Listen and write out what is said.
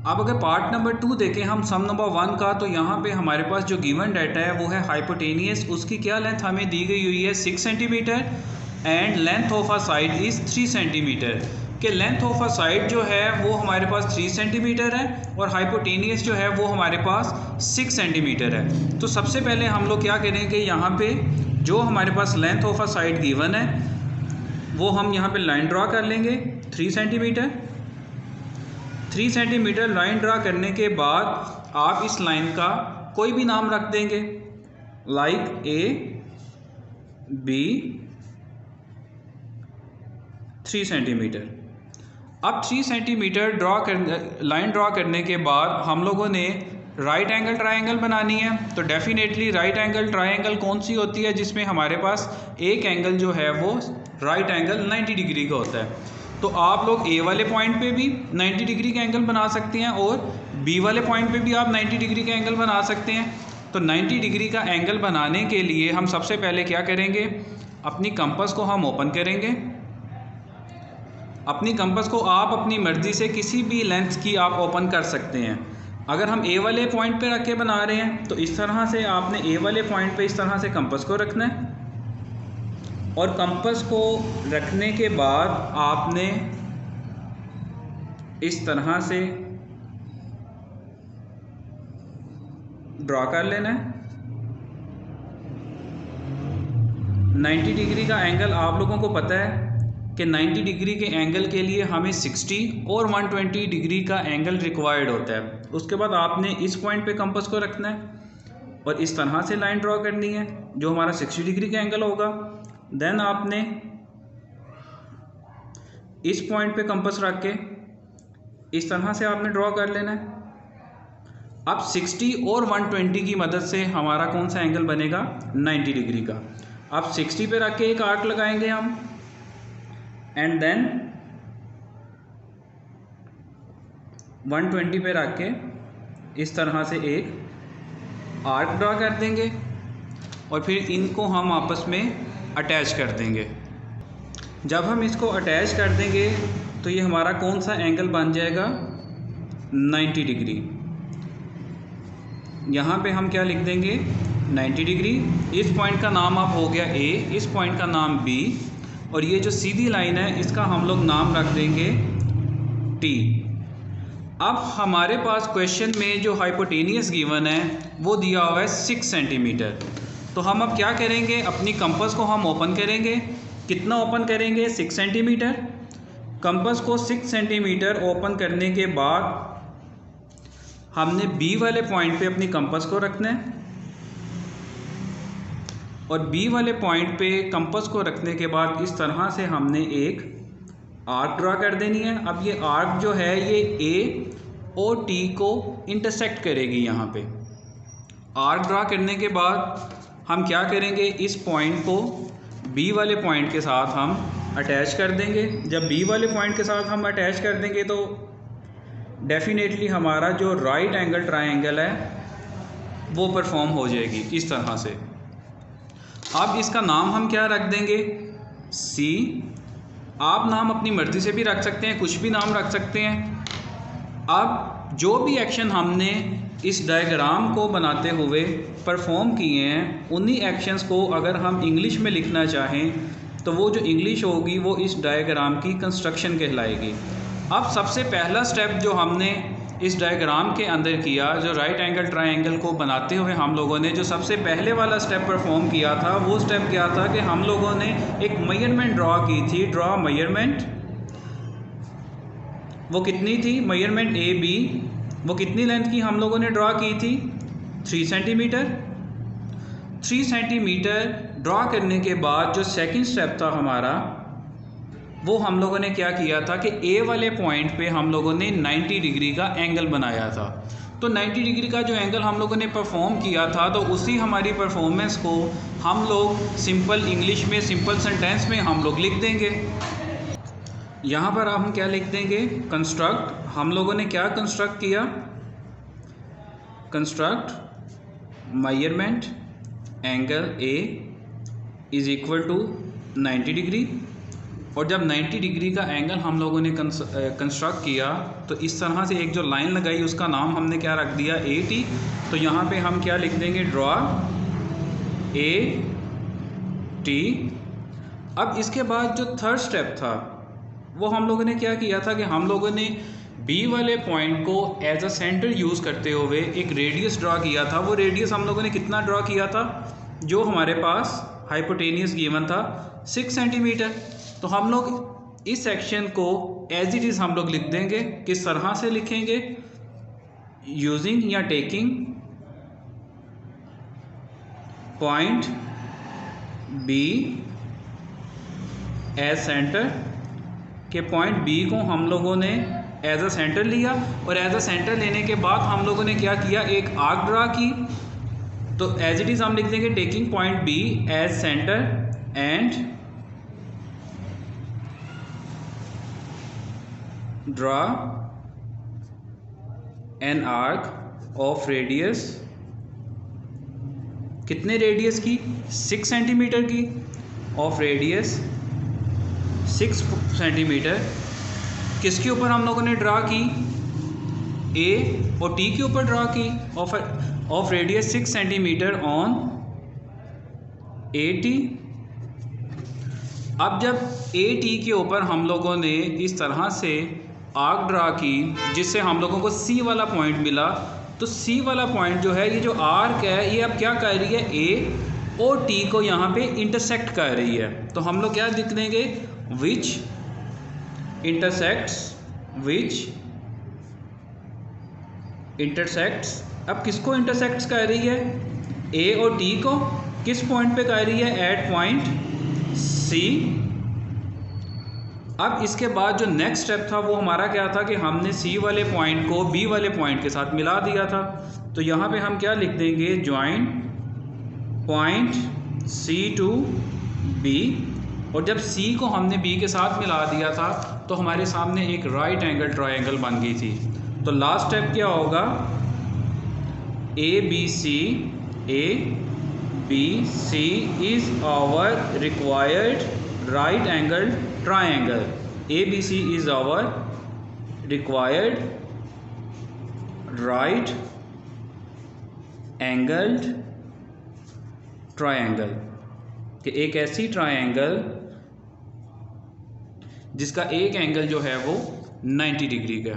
अब अगर part number 2 देखें हम सम नंबर 1 का, तो यहाँ पे हमारे पास जो गिवन डाटा है वो है हाइपोटेनियस। उसकी क्या लेंथ हमें दी गई हुई है 6 centimetre and length of a side is 3 centimetre. कि लेंथ ऑफ अ साइड जो है वो हमारे पास 3 सेंटीमीटर है और हाइपोटेनियस जो है वो हमारे पास 6 सेंटीमीटर है। तो सबसे पहले हम लोग क्या करेंगे, यहाँ पे जो हमारे पास length of a side given है वो हम यहाँ पे लाइन ड्रा कर लेंगे 3 सेंटीमीटर। 3 सेंटीमीटर लाइन ड्रा करने के बाद आप इस लाइन का कोई भी नाम रख देंगे, लाइक ए बी 3 सेंटीमीटर। अब 3 सेंटीमीटर लाइन ड्रा करने के बाद हम लोगों ने राइट एंगल ट्रायंगल बनानी है। तो डेफिनेटली राइट एंगल ट्रायंगल कौन सी होती है, जिसमें हमारे पास एक एंगल जो है वो राइट एंगल 90 डिग्री का होता है। तो आप लोग ए वाले पॉइंट पे भी 90 डिग्री का एंगल बना सकते हैं और बी वाले पॉइंट पे भी आप 90 डिग्री का एंगल बना सकते हैं। तो 90 डिग्री का एंगल बनाने के लिए हम सबसे पहले क्या करेंगे, अपनी कंपास को हम ओपन करेंगे। अपनी कंपास को आप अपनी मर्ज़ी से किसी भी लेंथ की आप ओपन कर सकते हैं। अगर हम ए वाले पॉइंट पे रख के बना रहे हैं तो इस तरह से आपने ए वाले पॉइंट पे इस तरह से कंपास को रखना है और कंपास को रखने के बाद आपने इस तरह से ड्रा कर लेना है। 90 डिग्री का एंगल आप लोगों को पता है कि 90 डिग्री के एंगल के लिए हमें 60 और 120 डिग्री का एंगल रिक्वायर्ड होता है। उसके बाद आपने इस पॉइंट पे कंपास को रखना है और इस तरह से लाइन ड्रॉ करनी है जो हमारा 60 डिग्री का एंगल होगा। देन आपने इस पॉइंट पे कंपास रख के इस तरह से आपने ड्रॉ कर लेना है। अब 60 और 120 की मदद से हमारा कौन सा एंगल बनेगा, 90 डिग्री का। अब 60 पे रख के एक आर्क लगाएंगे हम एंड देन 120 पे रख के इस तरह से एक आर्क ड्रा कर देंगे और फिर इनको हम आपस में अटैच कर देंगे। जब हम इसको अटैच कर देंगे तो ये हमारा कौन सा एंगल बन जाएगा, 90 डिग्री। यहाँ पे हम क्या लिख देंगे, 90 डिग्री। इस पॉइंट का नाम आप हो गया ए, इस पॉइंट का नाम बी और ये जो सीधी लाइन है इसका हम लोग नाम रख देंगे टी। अब हमारे पास क्वेश्चन में जो हाइपोटेनियस गिवन है वो दिया हुआ है 6 सेंटीमीटर। तो हम अब क्या करेंगे, अपनी कंपास को हम ओपन करेंगे। कितना ओपन करेंगे, 6 सेंटीमीटर। कंपास को 6 सेंटीमीटर ओपन करने के बाद हमने बी वाले पॉइंट पे अपनी कंपास को रखना है और बी वाले पॉइंट पे कंपास को रखने के बाद इस तरह से हमने एक आर्क ड्रा कर देनी है। अब ये आर्क जो है ये ए और टी को इंटरसेक्ट करेगी। यहाँ पे आर्क ड्रा करने के बाद हम क्या करेंगे, इस पॉइंट को बी वाले पॉइंट के साथ हम अटैच कर देंगे। जब बी वाले पॉइंट के साथ हम अटैच कर देंगे तो डेफिनेटली हमारा जो राइट एंगल ट्रायंगल है वो परफॉर्म हो जाएगी इस तरह से। अब इसका नाम हम क्या रख देंगे, सी। आप नाम अपनी मर्ज़ी से भी रख सकते हैं, कुछ भी नाम रख सकते हैं। अब जो भी एक्शन हमने इस डायग्राम को बनाते हुए परफॉर्म किए हैं उन्हीं एक्शंस को अगर हम इंग्लिश में लिखना चाहें तो वो जो इंग्लिश होगी वो इस डायग्राम की कंस्ट्रक्शन कहलाएगी। अब सबसे पहला स्टेप जो हमने इस डायग्राम के अंदर किया, जो राइट एंगल ट्रायंगल को बनाते हुए हम लोगों ने जो सबसे पहले वाला स्टेप परफॉर्म किया था वो स्टेप क्या था कि हम लोगों ने एक मेजरमेंट ड्रॉ की थी। ड्रॉ मेजरमेंट, वो कितनी थी, मेजरमेंट ए बी, वो कितनी लेंथ की हम लोगों ने ड्रॉ की थी, 3 सेंटीमीटर। 3 सेंटीमीटर ड्रॉ करने के बाद जो सेकंड स्टेप था हमारा, वो हम लोगों ने क्या किया था कि ए वाले पॉइंट पे हम लोगों ने 90 डिग्री का एंगल बनाया था। तो 90 डिग्री का जो एंगल हम लोगों ने परफॉर्म किया था तो उसी हमारी परफॉर्मेंस को हम लोग सिंपल इंग्लिश में सिंपल सेंटेंस में हम लोग लिख देंगे। यहाँ पर हम क्या लिख देंगे, कंस्ट्रक्ट। हम लोगों ने क्या कंस्ट्रक्ट किया, construct measurement angle A is equal to 90 degree और जब 90 डिग्री का एंगल हम लोगों ने कंस्ट्रक्ट किया तो इस तरह से एक जो लाइन लगाई उसका नाम हमने क्या रख दिया AT। तो यहाँ पे हम क्या लिख देंगे, ड्रॉ AT। अब इसके बाद जो थर्ड स्टेप था वो हम लोगों ने क्या किया था कि हम लोगों ने B वाले पॉइंट को एज अ सेंटर यूज़ करते हुए एक रेडियस ड्रॉ किया था। वो रेडियस हम लोगों ने कितना ड्रॉ किया था, जो हमारे पास हाइपोटेनियस गिवन था 6 सेंटीमीटर। तो हम लोग इस सेक्शन को एज इट इज़ हम लोग लिख देंगे। किस तरह से लिखेंगे, यूजिंग या taking point B as centre, के पॉइंट B को हम लोगों ने एज अ सेंटर लिया और एज अ सेंटर लेने के बाद हम लोगों ने क्या किया, एक आर्क ड्रा की। तो एज इट इज़ हम लिख देंगे taking point B as centre and draw an arc of radius, कितने रेडियस की, 6 सेंटीमीटर की, ऑफ रेडियस 6 सेंटीमीटर। किसके ऊपर हम लोगों ने ड्रा की, A और T के ऊपर ड्रा की, of radius 6 centimetre on AT। अब जब AT के ऊपर हम लोगों ने इस तरह से आर्क ड्रा की जिससे हम लोगों को C वाला पॉइंट मिला, तो C वाला पॉइंट जो है, ये जो आर्क है ये अब क्या कर रही है, A और T को यहाँ पे इंटरसेक्ट कर रही है। तो हम लोग क्या लिख देंगे, विच इंटरसेक्ट्स। अब किसको इंटरसेक्ट्स कर रही है, A और T को। किस पॉइंट पे कर रही है, एट पॉइंट C। अब इसके बाद जो नेक्स्ट स्टेप था वो हमारा क्या था कि हमने C वाले पॉइंट को B वाले पॉइंट के साथ मिला दिया था। तो यहाँ पे हम क्या लिख देंगे, join point C to B। और जब C को हमने B के साथ मिला दिया था तो हमारे सामने एक राइट एंगल ट्रायंगल बन गई थी। तो लास्ट स्टेप क्या होगा, ABC is our required right angle triangle। ABC is our required right angled triangle, कि एक ऐसी ट्रायंगल जिसका एक एंगल जो है वो 90 डिग्री का।